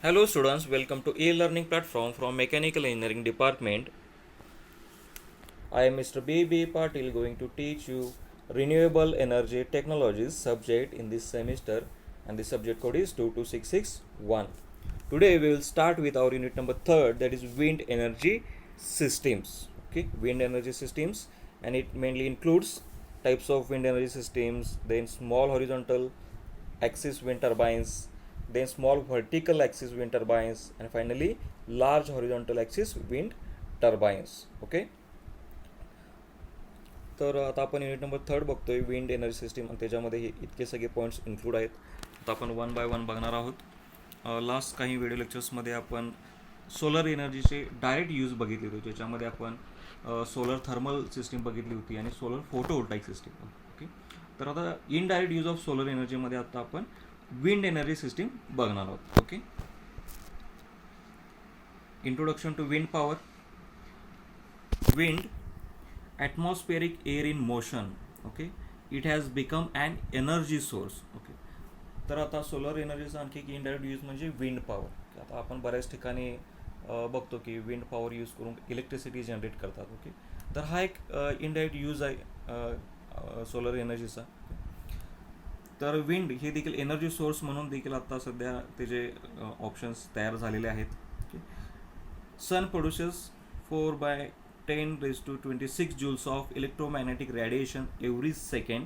Hello students, welcome to e-learning platform from Mechanical Engineering Department. I am Mr. B.B. Patil going to teach you Renewable Energy Technologies subject in this semester, and the subject code is 22661. Today we will start with our unit number 3rd, that is wind energy systems. Okay, wind energy systems, and it mainly includes types of wind energy systems, then small horizontal axis wind turbines, then small vertical axis wind turbines, and finally large horizontal axis wind turbines. Okay, तर आता आपण unit number 3 बघतोय wind energy system, आणि त्याच्यामध्ये हे इतके सगळे points include आहेत. आता आपण वन बाय वन बघणार आहोत. लास्ट काही व्हिडिओ लेक्चर्समध्ये आपण सोलर एनर्जीचे डायरेक्ट यूज बघितले होते, ज्याच्यामध्ये आपण सोलर थर्मल सिस्टीम बघितली होती आणि सोलर फोटोवोल्टाईक सिस्टीम. ओके, तर आता इनडायरेक्ट यूज ऑफ सोलर एनर्जीमध्ये आता आपण विंड एनर्जी सिस्टीम बघणार आहोत. Okay, introduction to wind power. Wind atmospheric air in motion. Okay, it has become an energy source. Okay, तर आता सोलर एनर्जीचा आणखी एक इनडायरेक्ट यूज म्हणजे विंड पॉवर. आता आपण बऱ्याच ठिकाणी बघतो की विंड पॉवर यूज करून इलेक्ट्रिसिटी जनरेट करतात. ओके, तर हा एक इनडायरेक्ट यूज आहे सोलर एनर्जीचा. तर विंड हे देखील एनर्जी सोर्स म्हणून देखील आता सध्या त्याचे ऑप्शन्स तयार झालेले आहेत. Okay, sun produces 4/10⁻26 joules of electromagnetic radiation every second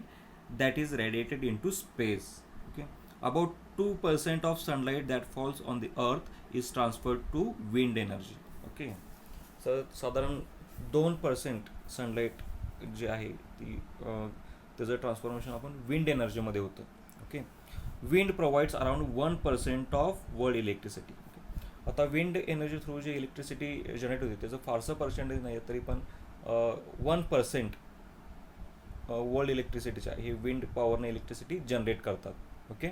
that is radiated into space. Okay, about 2% of sunlight that falls on the earth is transferred to wind energy. Okay, so साधारण 2% sunlight जी आहे ती त्याचं transformation आपण wind एनर्जीमध्ये होतं. Okay, wind provides around 1% of world electricity. आता wind energy through जी electricity generate होते त्याचं फारसं पर्सेंटेज नाही आहे, तरी पण 1% वर्ल्ड इलेक्ट्रिसिटीच्या हे विंड पॉवरने इलेक्ट्रिसिटी जनरेट करतात. Okay,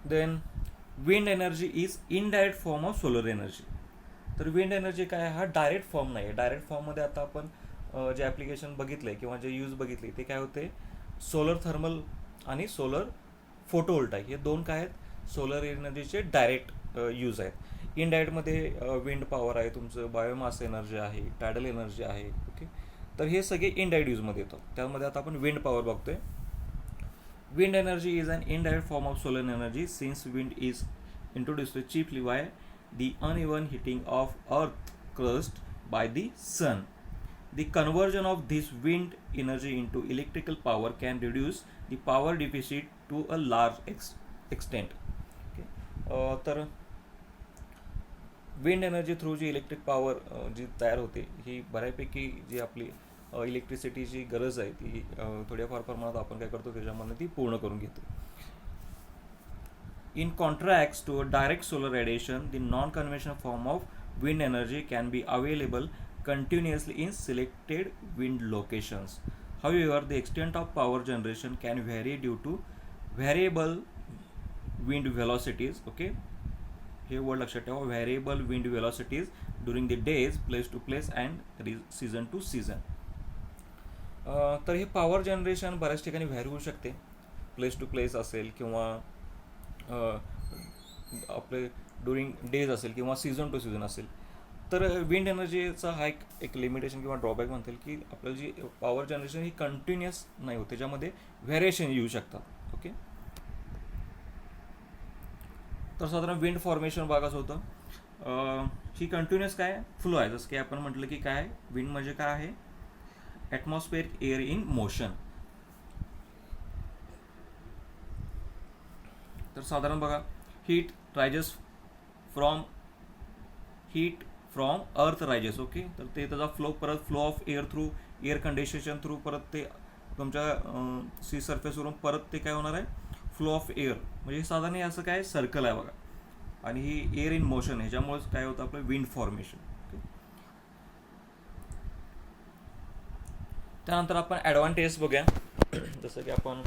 then wind energy is indirect form of solar energy. तर विंड एनर्जी काय आहे, हा डायरेक्ट फॉर्म नाही आहे. डायरेक्ट फॉर्ममध्ये आता आपण जे ॲप्लिकेशन बघितले किंवा जे यूज बघितले ते काय होते, सोलर थर्मल आणि सोलर फोटोवोल्टाईक हे दोन काय आहेत, सोलर एनर्जीचे डायरेक्ट यूज आहेत. इनडायरेक्टमध्ये विंड पॉवर आहे, तुमचं बायोमास एनर्जी आहे, टायडल एनर्जी आहे. ओके, तर हे सगळे इनडायरेक्ट यूजमध्ये येतात. त्यामध्ये आता आपण विंड पॉवर बघतोय. Wind energy is an indirect form of solar energy since wind is introduced cheaply by the uneven heating of earth crust by the sun. The conversion of this wind energy into electrical power can reduce the power deficit to a large extent. Okay, तर wind energy through जी electric power जी तयार होते ही बऱ्यापैकी जी आपली इलेक्ट्रिसिटीची गरज आहे ती थोड्याफार प्रमाणात आपण काय करतो त्याच्यामधून ती पूर्ण करून घेतो. In contrast to direct solar radiation, the non-conventional form of wind energy can be available continuously in selected wind locations. However, the extent of power generation can vary due to variable wind velocities. Okay, हे word लक्षात ठेवा, variable wind velocities during the days, place to place and season to season. तर हे power generation बऱ्याच ठिकाणी vary होऊ शकते, place to place असेल किंवा आपले ड्युरिंग डेज असेल किंवा सीझन टू सीझन असेल. तर विंड एनर्जीचा हा एक लिमिटेशन किंवा ड्रॉबॅक म्हणता येईल की आपलं जी पॉवर जनरेशन ही कंटिन्युअस नाही होत, त्याच्यामध्ये व्हेरिएशन येऊ शकतात. ओके, तर साधारण विंड फॉर्मेशन बघायचं होतं. ही कंटिन्युअस काय फ्लो आहे, जसं की आपण म्हटलं की काय विंड म्हणजे काय आहे, ॲटमॉस्फिअरिक एअर इन मोशन. तर साधारण बघा, हीट रायजेस फ्रॉम अर्थ रायजेस. ओके, तर ते त्याचा flow of air through air condensation through परत ते तुमच्या सी सरफेसवरून परत ते काय होणार आहे, फ्लो ऑफ एअर. म्हणजे साधारण हे असं काय सर्कल आहे बघा, आणि ही एअर इन मोशन, ह्याच्यामुळेच काय होतं आपलं विंड फॉर्मेशन. ओके, त्यानंतर आपण ॲडव्हान्टेज बघूया. जसं की आपण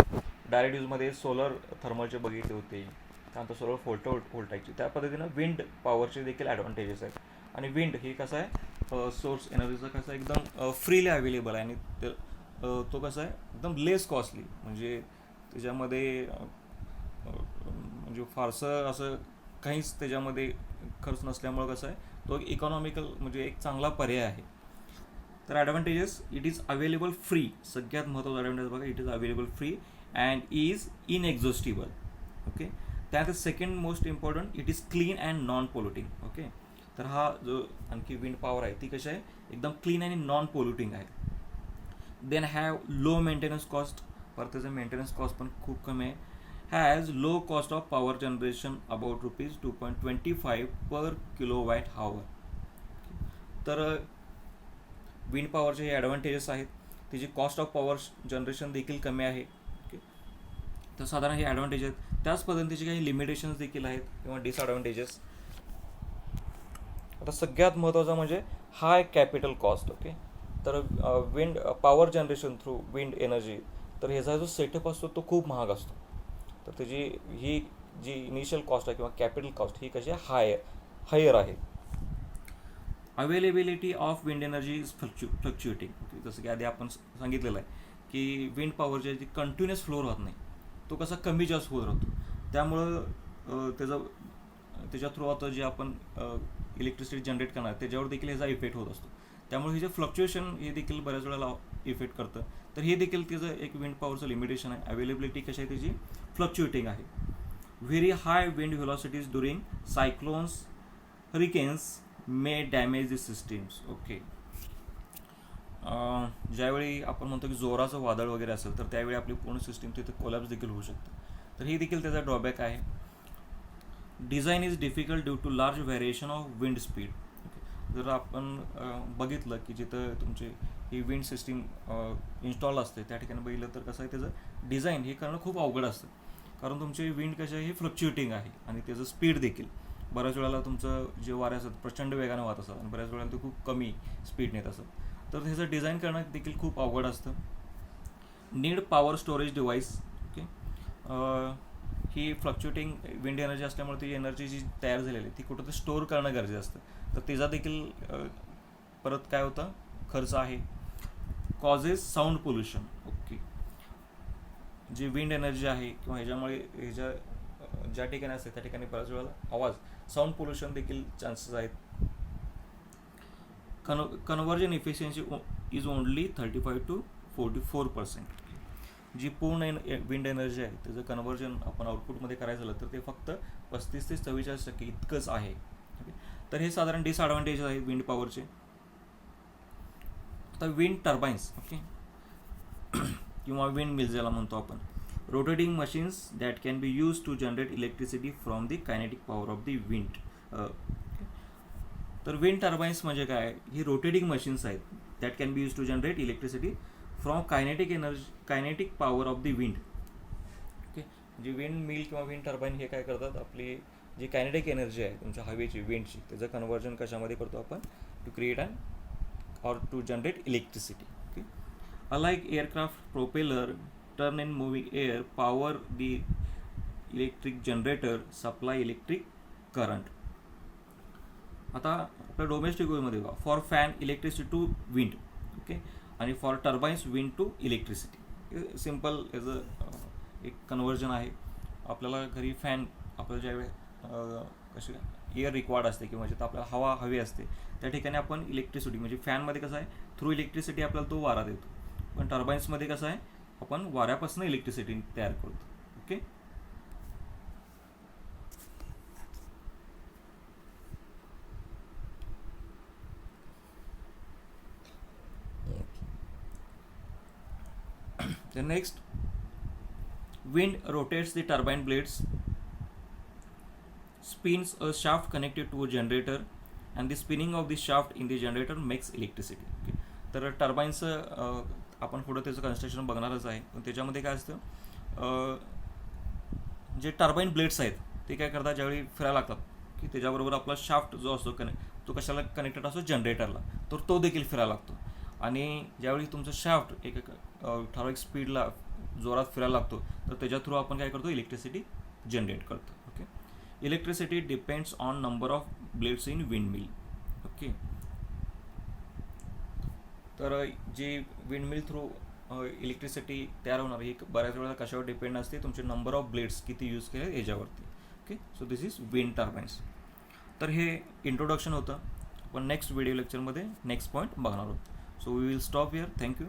डायरेक्ट यूजमध्ये सोलर थर्मलचे बघितले होते, त्यानंतर सोलर फोटोवोल्टाईकचे, त्या पद्धतीनं विंड पॉवरचे देखील ॲडव्हान्टेजेस आहेत. आणि विंड हे कसं आहे, सोर्स एनर्जीचा कसं आहे, एकदम फ्रीली अवेलेबल आहे, आणि तो कसा आहे एकदम लेस कॉस्टली. म्हणजे त्याच्यामध्ये म्हणजे फारसं असं काहीच त्याच्यामध्ये खर्च नसल्यामुळं कसं आहे तो इकॉनॉमिकल म्हणजे एक चांगला पर्याय आहे. तर advantages, it is available free. सगळ्यात महत्त्वाचा ॲडव्हान्टेज बघा, it is available free and is inexhaustible. Okay. त्यानंतर second most important, it is clean and non polluting. Okay. तर हा जो आणखी विंड पॉवर आहे ती कशी आहे, एकदम क्लीन आणि नॉन पोल्युटिंग आहे. Then have low maintenance cost. पर त्याचं मेंटेनन्स कॉस्ट पण खूप कमी आहे. Has low cost of power generation about ₹2.25 per kilowatt hour. तर विंड पॉवरचे हे ॲडव्हान्टेजेस आहेत. त्याची कॉस्ट ऑफ पॉवर जनरेशन देखील कमी आहे. ओके. तर साधारण हे ॲडव्हान्टेज आहेत. त्याच पद्धतीचे काही लिमिटेशन्स देखील आहेत किंवा डिसॲडव्हान्टेजेस. आता सगळ्यात महत्त्वाचा म्हणजे हाय कॅपिटल कॉस्ट. ओके. तर wind power generation through wind energy, तर ह्याचा जो सेटअप असतो तो खूप महाग असतो. तर त्याची ही जी इनिशियल कॉस्ट आहे किंवा कॅपिटल कॉस्ट ही कशी हायर आहे. Availability of wind energy is fluctuating. जसं की आधी आपण सांगितलेलं आहे की विंड पॉवरचे जी कंटिन्युअस फ्लो राहत नाही, तो कसा कमी जास्त होत राहतो. त्यामुळं त्याच्या थ्रू आता जे आपण इलेक्ट्रिसिटी जनरेट करणार त्याच्यावर देखील ह्याचा इफेक्ट होत असतो. त्यामुळे हे जे फ्लक्च्युएशन हे देखील बऱ्याच वेळेला इफेक्ट करतं. तर हे देखील त्याचं एक विंड पॉवरचं लिमिटेशन आहे. अवेलेबिलिटी कशी आहे त्याची, फ्लक्च्युएटिंग आहे. Very high wind velocities during cyclones, hurricanes may damage the systems. Okay. ज्यावेळी आपण म्हणतो की जोराचं वादळ वगैरे असेल तर त्यावेळी आपली पूर्ण सिस्टीम तिथे कोलॅप्स देखील होऊ शकते. तर ही देखील त्याचा ड्रॉबॅक आहे. Design is difficult due to large variation of wind speed. जर आपण बघितलं की जिथं तुमची ही विंड सिस्टीम इन्स्टॉल असते त्या ठिकाणी बघितलं तर कसं आहे त्याचं डिझाईन हे करणं खूप अवघड असतं. कारण तुमचे विंड कसे आहे हे फ्लक्च्युएटिंग आहे आणि त्याचं स्पीड देखील बऱ्याच वेळेला तुमचं जे वारे असतात प्रचंड वेगाने वाहत असतात आणि बऱ्याच वेळेला ते खूप कमी स्पीड नेत असतात. तर ह्याचं डिझाईन करणं देखील खूप अवघड असतं. Need power storage device. Okay. ही फ्लक्च्युएटिंग विंड एनर्जी असल्यामुळे ती एनर्जी जी तयार झालेली आहे ती कुठं ते स्टोअर करणं गरजेचं असतं. तर त्याचा देखील परत काय होतं, खर्च आहे. Causes sound pollution. ओके. जी विंड एनर्जी आहे किंवा ह्याच्यामुळे ह्याच्या ज्या ठिकाणी असते त्या ठिकाणी बऱ्याच वेळेला आवाज, साऊंड पोल्युशन देखील चान्सेस आहेत. Conversion efficiency is only 35 to 44%. जी पूर्ण विंड एनर्जी आहे त्याचं कन्व्हर्जन आपण आउटपुटमध्ये करायचं झालं तर ते फक्त 35 ते 44% इतकंच आहे. तर हे साधारण डिसॲडव्हान्टेजेस आहेत विंड पॉवरचे. आता विंड टर्बाईन्स. ओके. किंवा विंड मिल्स ज्याला म्हणतो आपण, rotating machines that can be use to generate electricity from the kinetic power of the wind. तर विंड टर्बाईन्स म्हणजे काय, ही रोटेटिंग मशीन्स आहेत that can be use to generate electricity from kinetic power of the wind. Okay. म्हणजे wind mill किंवा wind turbine हे काय करतात, आपली जी कायनेटिक एनर्जी आहे तुमच्या हवेची विंडची त्याचं कन्व्हर्जन कशामध्ये करतो आपण, to create and or to generate electricity. Okay. Alike aircraft propeller turn and moving air power the electric generator supply electric current. आता आपल्या डोमेस्टिक वेमध्ये बघा, for fan electricity to wind. Okay. आणि for turbines wind to electricity. Simple याचं एक conversion आहे. आपल्याला घरी फॅन आपल्याला ज्यावेळी कशी एअर रिक्वायर्ड असते किंवा जिथं आपल्याला हवा हवी असते त्या ठिकाणी आपण इलेक्ट्रिसिटी म्हणजे फॅनमध्ये कसं आहे थ्रू इलेक्ट्रिसिटी आपल्याला तो वारा देतो, पण टर्बाईन्समध्ये कसं आहे आपण वाऱ्यापासून इलेक्ट्रिसिटी तयार करतो. Okay. The next, wind rotates the turbine blades, spins a shaft connected to a generator, and the spinning of the shaft in the generator makes electricity. Okay. तर टर्बाईन्सचं आपण पुढं त्याचं कन्स्ट्रक्शन बघणारच आहे. पण त्याच्यामध्ये काय असतं, जे टर्बाईन ब्लेड्स आहेत ते काय करतात ज्यावेळी फिरायला लागतात की त्याच्याबरोबर आपला शाफ्ट जो असतो तो कशाला कनेक्टेड असतो, जनरेटरला, तर तो देखील फिरायला लागतो. आणि ज्यावेळी तुमचं शाफ्ट एक ठराविक स्पीडला जोरात फिरायला लागतो तर त्याच्या थ्रू आपण काय करतो, इलेक्ट्रिसिटी जनरेट करतो. Okay. Electricity depends on number of blades in wind mill. Okay. तर जी विंड मिल थ्रू इलेक्ट्रिसिटी तयार होणार ही बऱ्याच वेळा कशावर डिपेंड असते, तुमचे नंबर ऑफ ब्लेड्स किती यूज केले याच्यावरती. Okay, so this is wind turbines. तर हे इंट्रोडक्शन होतं. आपण नेक्स्ट व्हिडिओ लेक्चरमध्ये नेक्स्ट पॉईंट बघणार आहोत. So we will stop here. Thank you.